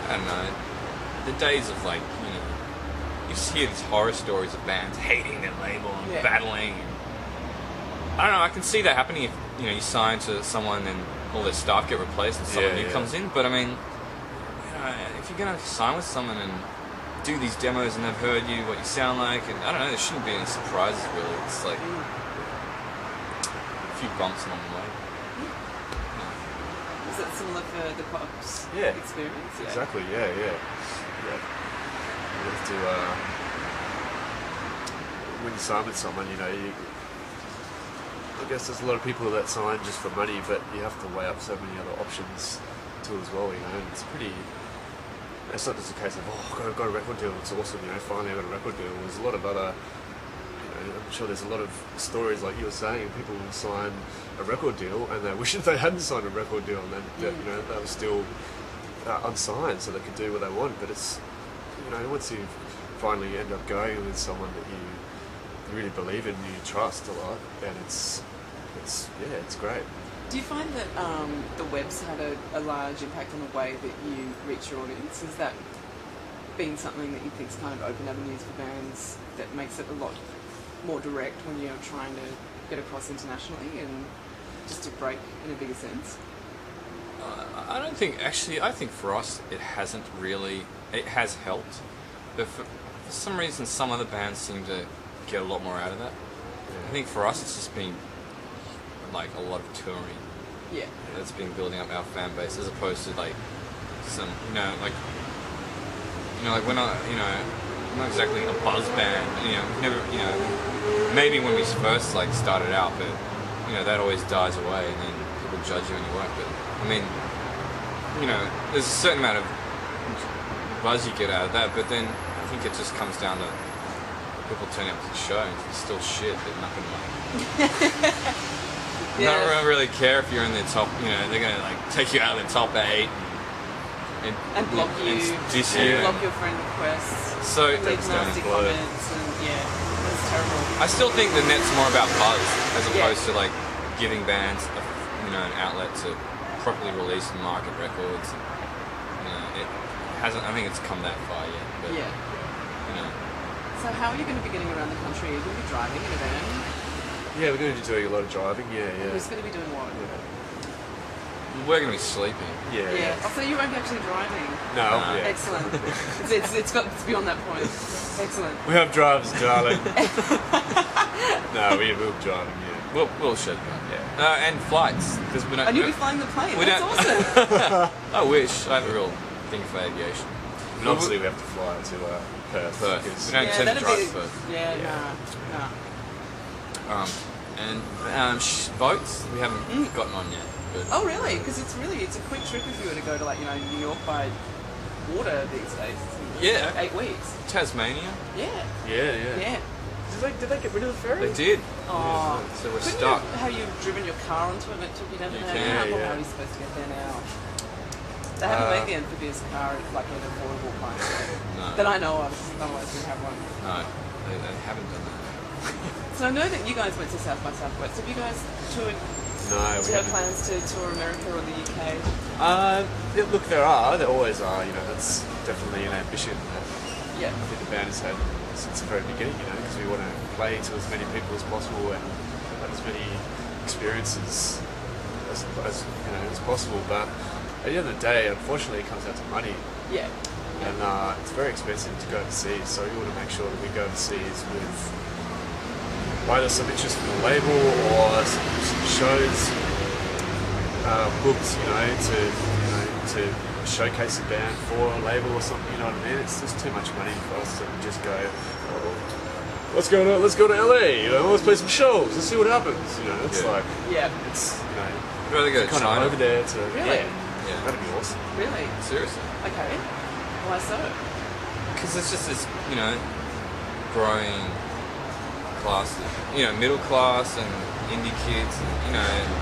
I don't know, the days of like, you just hear these horror stories of bands hating their label and battling. I don't know, I can see that happening if, you sign to someone and all their staff get replaced and someone new comes in. But I mean, if you're going to sign with someone and do these demos and they've heard you, what you sound like, and I don't know, there shouldn't be any surprises really. It's like a few bumps along the way. Was that similar for the Pops experience? Yeah. Exactly, yeah. You have to, when you sign with someone, I guess there's a lot of people that sign just for money, but you have to weigh up so many other options too as well, and it's not just a case of, I've got a record deal, it's awesome, finally I got a record deal. There's a lot of other, I'm sure there's a lot of stories like you were saying, people will sign a record deal and they wish that they hadn't signed a record deal and then, they were still unsigned so they could do what they want. But it's, once you finally end up going with someone that you really believe in, you trust a lot, and it's great. Do you find that the web's had a large impact on the way that you reach your audience? Has that been something that you think's kind of opened avenues for bands that makes it a lot more direct when you're trying to get across internationally and just to break in a bigger sense? I don't think, actually, I think for us it hasn't really, it has helped, but for some reason some other bands seem to get a lot more out of that. I think for us it's just been like a lot of touring. Yeah. That's been building up our fan base as opposed to like some, like we're not, not exactly a buzz band. Never, maybe when we first like started out, but that always dies away, and then people judge you when you work. But I mean, there's a certain amount of buzz you get out of that, but then I think it just comes down to people turning up to the show and it's still shit. They're not gonna like. I don't really care if you're in the top. They're gonna like take you out of the top 8 and block you, diss you, block your friend requests, so leave nasty comments, and that's terrible. I still think the net's more about buzz as opposed to like giving bands an outlet to properly release and market records. It hasn't. I think it's come that far yet. But, So how are you going to be getting around the country? Are you going to be driving in a van? Yeah, we're going to be doing a lot of driving. Yeah. Who's going to be doing what? We're going to be sleeping. Yeah. Oh, so you won't be actually driving? No. Yeah. Excellent. it's beyond that point. Excellent. We have drivers, darling. No, we will driving. Yeah. We'll shut down. Yeah. And flights, because we don't. And you'll be flying the plane. That's awesome. I wish. I have a real thing for aviation. And obviously, we have to fly to Perth. We don't tend to drive to Perth. No. And boats we haven't gotten on yet. But oh really? Because it's a quick trip if you were to go to New York by water these days. Yeah. 8 weeks. Tasmania. Yeah. Yeah. Did they get rid of the ferry? They did. Oh. So we're Couldn't stuck. Have you driven your car onto it and it took you down to there? How are you supposed to get there now? They haven't made the amphibious car like an affordable kind that I know of. Otherwise we have one. No, they haven't done that. So I know that you guys went to South by Southwest. Have you guys toured? No, do you have plans to tour America or the UK? Look, there always are. That's definitely an ambition that I think the band has had since the very beginning. Because we want to play to as many people as possible and have as many experiences as possible. But at the end of the day, unfortunately, it comes down to money. Yeah. And it's very expensive to go overseas, so we want to make sure that we go overseas with either some interest in the label or some shows booked, to showcase a band for a label or something. You know what I mean? It's just too much money for us to just go. Let's go to LA. Let's play some shows. Let's see what happens. It's like it's I'd rather go to kind China. of over there to really. Yeah. That'd be awesome. Really? Seriously. Okay. Why so? Because it's just this, growing class, middle class and indie kids, and,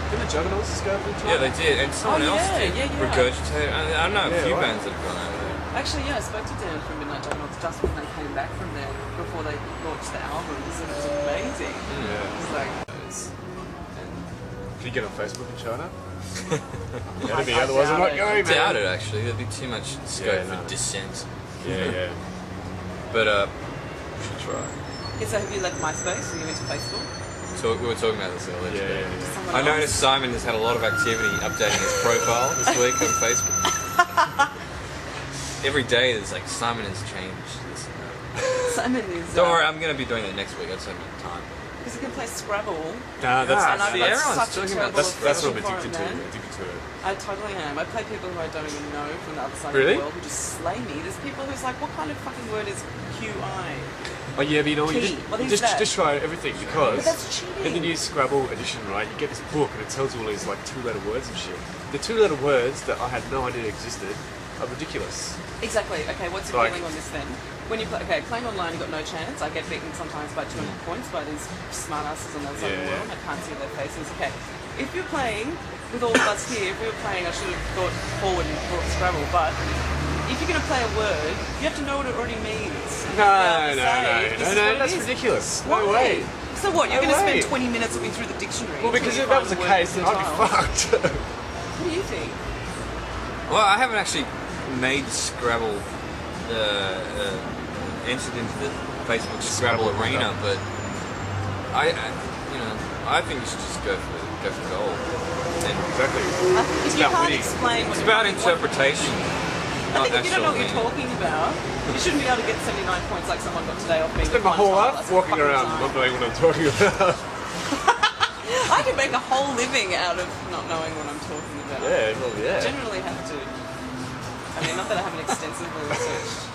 Didn't the Juggernauts just go over to China? Yeah, they did, and someone else did. Regurgitate. I don't know a few bands that have gone over there. Actually, I spoke to Dan from Midnight Juggernauts just when they came back from there before they launched the album. He said it was amazing. Yeah. It was like. Can you get on Facebook in China? Yeah, to be, otherwise I'm not going, man. Doubt it, actually. There'd be too much scope no. for dissent. Yeah. But, we should try. Yeah, so have you left MySpace? Are you into Facebook? We were talking about this earlier today. Yeah. Someone I else? noticed Simon has had a lot of activity updating his profile this week on Facebook. Every day there's like, Simon has changed this and that. Simon is. Don't worry, I'm going to be doing that next week. I just haven't had time. Because you can play Scrabble. Nah, that's and I've see, got everyone's such a talking about terrible that's what I'm affection for addicted it, to. man. Addicted to it. I totally am. I play people who I don't even know from the other side Really? of the world who just slay me. There's people who's like, what kind of fucking word is QI? Oh yeah, but you know what? Key. What is Just that? try everything because But that's cheating. in the new Scrabble edition, right, you get this book and it tells you all these like 2-letter words and shit. The 2-letter words that I had no idea existed are ridiculous. Exactly. Okay, what's your Like- feeling on this then? When you play, playing online, you've got no chance. I get beaten sometimes by 200 points by these smartasses on the other side of the Yeah. world. I can't see their faces. Okay, if you're playing with all of us here, if we were playing, I should have thought forward and brought Scrabble. But if you're going to play a word, you have to know what it already means. No, No, that's ridiculous. Why? No way. So what? You're No going to way. spend 20 minutes looking through the dictionary. Well, because until if you that was the find a word case, for then the I'd be child. fucked. What do you think? Well, I haven't actually made Scrabble, entered into the Facebook Scrabble arena, but I think you should just go for gold. And Exactly. If you about can't winning. explain what it's you're about doing, interpretation. I think if you don't know what actual you're talking about, you shouldn't be able to get 79 points like someone got today off me. Spend my whole life walking around not knowing what I'm talking about. I can make a whole living out of not knowing what I'm talking about. Yeah, well, yeah. Generally have to. I mean, not that I haven't extensively researched